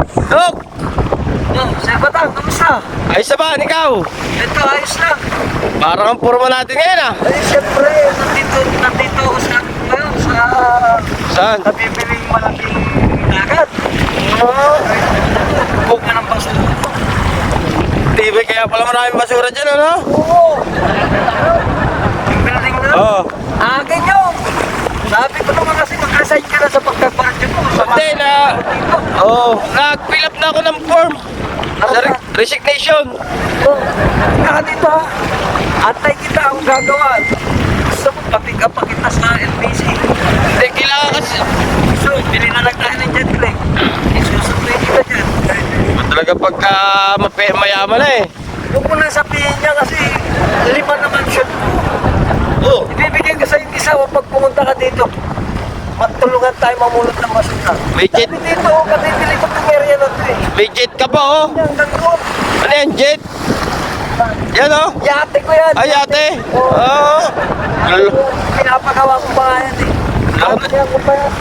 Dok! Oh, Sir Batang, kamusta? Ayos na ba? Ikaw? Ito, ayos lang. Parang ang forma natin ngayon ah. Ay, siyempre, nandito ako sa, ngayon, Saan? nabibiling malaking dagat. Buka ng basura. TV kaya pala maraming basura dyan ano? Oo. Yung building na. Oo. Akin yun. Sabi ko naman kasi mag-resign ka na sa pagkagbarangay mo. Hindi na. Oo. Nag-fill up na ako ng form. Sa resignation. Oh, kaya dito ha. Antay kita ang gagawa. Gusto mo pa-pick up pa kita sa LBC. Hindi, kailangan kasi. So, bili na lang tayo ng jet lag. Isusupply kita dyan. Talaga pagka mayaman na eh. Huwag mo nang sabihin niya kasi 5 naman siya. Oo. Ibibigyan ka sa isa pag pumunta ka dito. Matulungan tayo mamulot ng basura. May jet. Sabi dito, katitili ko itong area na ito eh. May jet ka pa oh. Yan, ganoon. Ano yan, jet? Yan oh. Yate ko yan. Ay, ate. Oo. Oo. Pinapagawa ko pa nga yan eh. Kaya ko pa yan.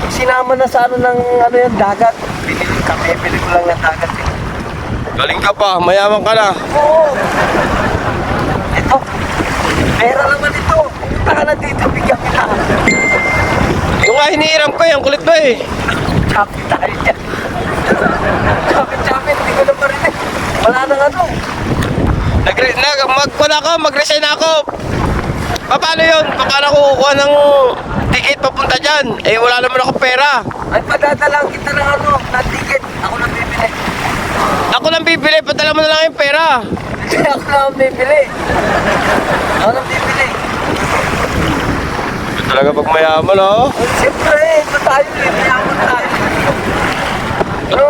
Sinama na sa ano ng ano yan, dagat. Binili kami, bili ko lang ng dagat eh. Galing ka pa, mayaman ka na. Oo. Ito. Pera naman ito. Pumunta ka na dito, bigyan kita. Yung nga hinihiram ko, yung kulit mo eh. Chapit tayo dyan. Chapit, hindi ko na marinig. Wala nang ano. Mag-resign ako. Paano yun? Paano ako kukuha ng ticket papunta dyan? Eh wala naman ako pera. Ay, padadalang kita ng ano, na ticket. Ako nang bibili. Ako lang bibili, padala mo na lang yung pera. Ako nang bibili. Ako nang bibili. Talaga pag mayaman oh. Siyempre, ito tayo eh. Mayaman tayo. Ano?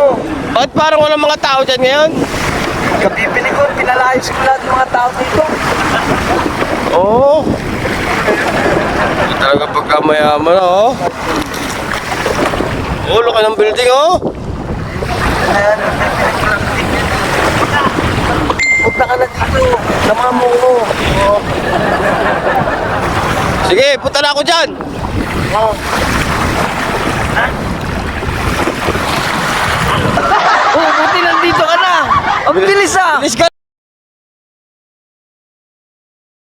Bakit parang walang mga tao dyan ngayon? Bibili ko, pinalayos ko lahat ng mga tao dito. Oo. Talaga pagka mayaman oh. Ulo ka ng building oh. Ayan, bibili ko lang ticket. Punta ka na dito. Sama mo ko. Oo. Sige, punta na ako dyan. Oo. Ha? Oh, buti nandito ka na. Ang bilis ah. Bilis ka.